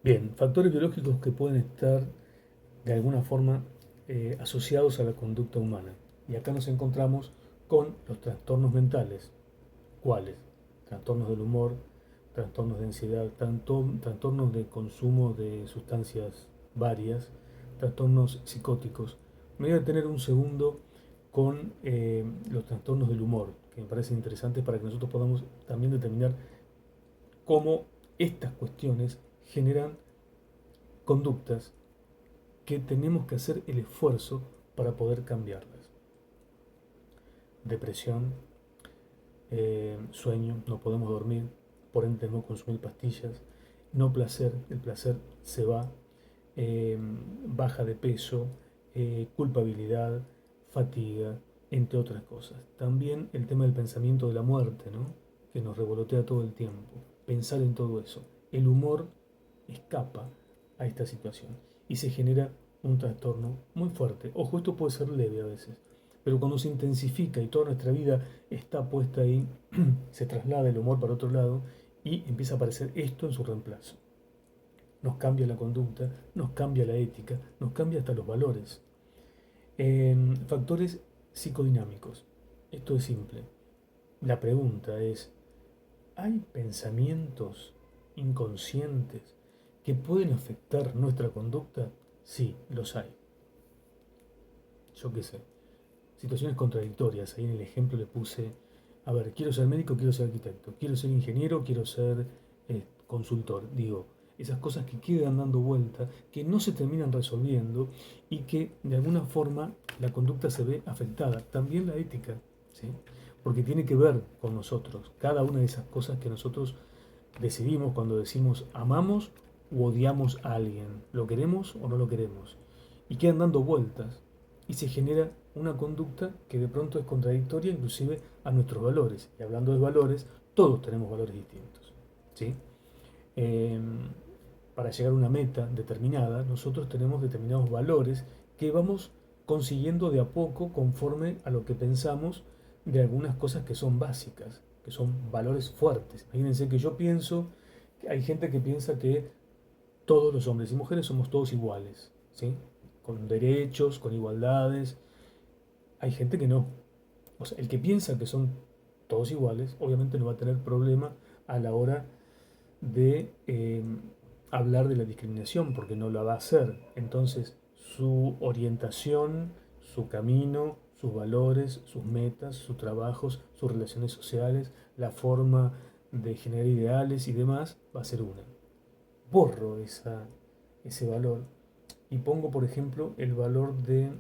Bien, factores biológicos que pueden estar de alguna forma asociados a la conducta humana. Y acá nos encontramos con los trastornos mentales. ¿Cuáles? Trastornos del humor, trastornos de ansiedad, trastornos de consumo de sustancias varias, trastornos psicóticos. Me voy a detener un segundo con los trastornos del humor, que me parecen interesantes para que nosotros podamos también determinar cómo estas cuestiones generan conductas que tenemos que hacer el esfuerzo para poder cambiarlas. Depresión, sueño, no podemos dormir, por ende no consumir pastillas, no placer, el placer se va, eh, baja de peso, culpabilidad, fatiga, entre otras cosas. También el tema del pensamiento de la muerte, ¿no? Que nos revolotea todo el tiempo. Pensar en todo eso. El humor escapa a esta situación y se genera un trastorno muy fuerte. Ojo, esto puede ser leve a veces, pero cuando se intensifica y toda nuestra vida está puesta ahí, se traslada el humor para otro lado y empieza a aparecer esto en su reemplazo. Nos cambia la conducta, nos cambia la ética, nos cambia hasta los valores. Factores psicodinámicos. Esto es simple. La pregunta es, ¿hay pensamientos inconscientes que pueden afectar nuestra conducta? Sí, los hay. Yo qué sé. Situaciones contradictorias. Ahí en el ejemplo le puse, a ver, quiero ser médico, quiero ser arquitecto, quiero ser ingeniero, quiero ser consultor. Digo, esas cosas que quedan dando vuelta, que no se terminan resolviendo y que de alguna forma la conducta se ve afectada. También la ética, ¿sí? Porque tiene que ver con nosotros. Cada una de esas cosas que nosotros decidimos cuando decimos amamos o odiamos a alguien, lo queremos o no lo queremos, y quedan dando vueltas y se genera una conducta que de pronto es contradictoria inclusive a nuestros valores. Y hablando de valores, todos tenemos valores distintos, ¿sí? Eh, para llegar a una meta determinada, nosotros tenemos determinados valores que vamos consiguiendo de a poco conforme a lo que pensamos de algunas cosas que son básicas, que son valores fuertes. Imagínense que yo pienso, que hay gente que piensa que todos los hombres y mujeres somos todos iguales, ¿sí? Con derechos, con igualdades. Hay gente que no. O sea, el que piensa que son todos iguales, obviamente no va a tener problema a la hora de hablar de la discriminación, porque no la va a hacer. Entonces, su orientación, su camino, sus valores, sus metas, sus trabajos, sus relaciones sociales, la forma de generar ideales y demás, va a ser una. Borro ese valor y pongo, por ejemplo, el valor de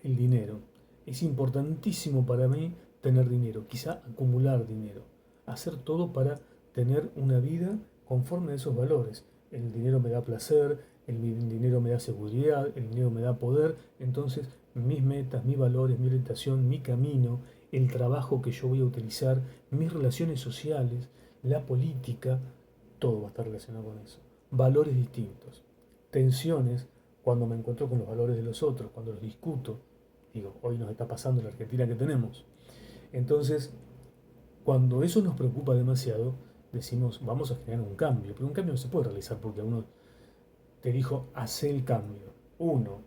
el dinero. Es importantísimo para mí tener dinero, quizá acumular dinero, hacer todo para tener una vida conforme a esos valores. El dinero me da placer, el dinero me da seguridad, el dinero me da poder, entonces mis metas, mis valores, mi orientación, mi camino, el trabajo que yo voy a utilizar, mis relaciones sociales, la política, todo va a estar relacionado con eso. Valores distintos, tensiones cuando me encuentro con los valores de los otros, cuando los discuto, digo, hoy nos está pasando en la Argentina que tenemos. Entonces, cuando eso nos preocupa demasiado, decimos, vamos a generar un cambio, pero un cambio no se puede realizar porque uno te dijo, hace el cambio. Uno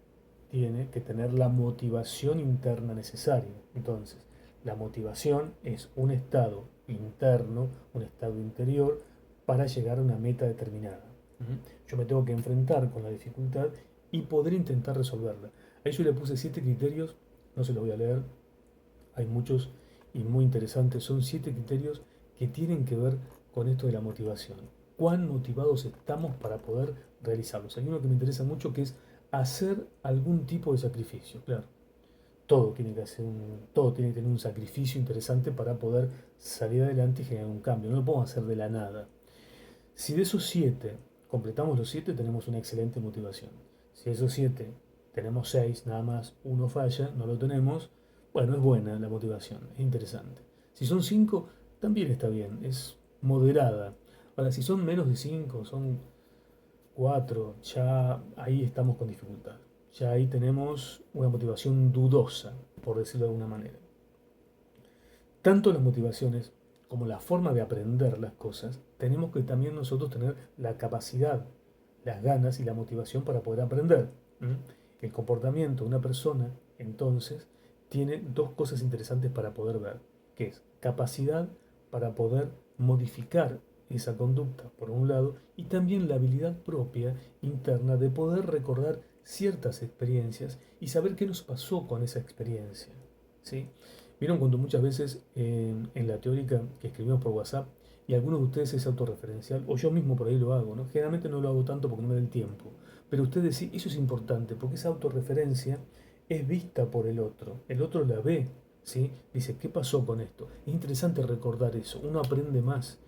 tiene que tener la motivación interna necesaria. Entonces, la motivación es un estado interno, un estado interior para llegar a una meta determinada. Yo me tengo que enfrentar con la dificultad y poder intentar resolverla. Ahí yo le puse 7 criterios, no se los voy a leer, hay muchos y muy interesantes. Son 7 criterios que tienen que ver con esto de la motivación. ¿Cuán motivados estamos para poder realizarlos? Hay uno que me interesa mucho que es hacer algún tipo de sacrificio. Claro, todo tiene que tener un sacrificio interesante para poder salir adelante y generar un cambio. No lo podemos hacer de la nada. Si de esos 7 completamos los 7, tenemos una excelente motivación. Si de esos 7 tenemos 6, nada más uno falla, no lo tenemos, bueno, es buena la motivación, es interesante. Si son 5, también está bien, es moderada. Ahora, si son menos de 5, son 4, ya ahí estamos con dificultad. Ya ahí tenemos una motivación dudosa, por decirlo de alguna manera. Tanto las motivaciones como la forma de aprender las cosas, tenemos que también nosotros tener la capacidad las ganas y la motivación para poder aprender. ¿Mm? El comportamiento de una persona, entonces, tiene dos cosas interesantes para poder ver, que es capacidad para poder modificar esa conducta, por un lado, y también la habilidad propia interna de poder recordar ciertas experiencias y saber qué nos pasó con esa experiencia. ¿Sí? Vieron cuando muchas veces en la teórica que escribimos por WhatsApp y algunos de ustedes es autorreferencial, o yo mismo por ahí lo hago, ¿no? Generalmente no lo hago tanto porque no me da el tiempo, pero ustedes sí, eso es importante, porque esa autorreferencia es vista por el otro la ve, ¿sí? Dice, ¿qué pasó con esto? Es interesante recordar eso, uno aprende más,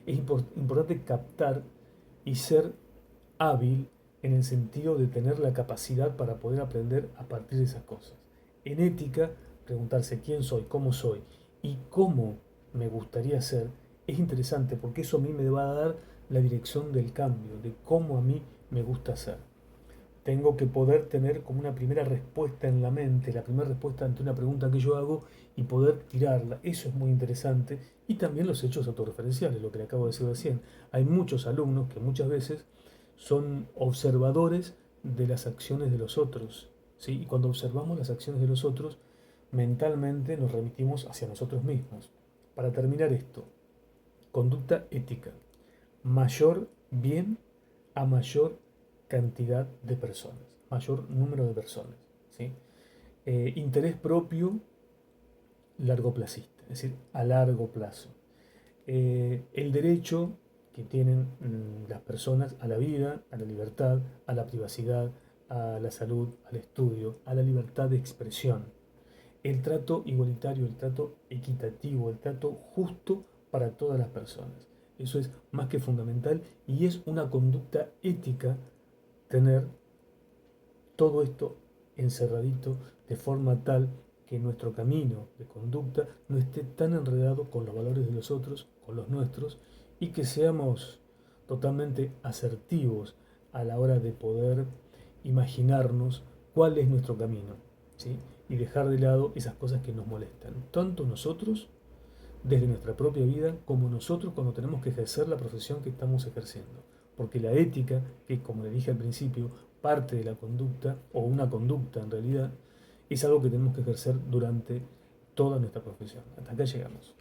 es importante captar y ser hábil en el sentido de tener la capacidad para poder aprender a partir de esas cosas. En ética, preguntarse quién soy, cómo soy y cómo me gustaría ser es interesante porque eso a mí me va a dar la dirección del cambio, de cómo a mí me gusta ser. Tengo que poder tener como una primera respuesta en la mente, la primera respuesta ante una pregunta que yo hago y poder tirarla. Eso es muy interesante. Y también los hechos autorreferenciales, lo que le acabo de decir recién. Hay muchos alumnos que muchas veces son observadores de las acciones de los otros, ¿sí? Y cuando observamos las acciones de los otros, mentalmente nos remitimos hacia nosotros mismos. Para terminar esto, conducta ética. Mayor bien a mayor cantidad de personas, mayor número de personas. ¿Sí? Interés propio largoplacista, es decir, a largo plazo. El derecho que tienen las personas a la vida, a la libertad, a la privacidad, a la salud, al estudio, a la libertad de expresión. El trato igualitario, el trato equitativo, el trato justo para todas las personas. Eso es más que fundamental y es una conducta ética tener todo esto encerradito de forma tal que nuestro camino de conducta no esté tan enredado con los valores de los otros, con los nuestros, y que seamos totalmente asertivos a la hora de poder imaginarnos cuál es nuestro camino, ¿sí? Y dejar de lado esas cosas que nos molestan, tanto nosotros desde nuestra propia vida como nosotros cuando tenemos que ejercer la profesión que estamos ejerciendo. Porque la ética, que como le dije al principio, parte de la conducta, o una conducta en realidad, es algo que tenemos que ejercer durante toda nuestra profesión. Hasta acá llegamos.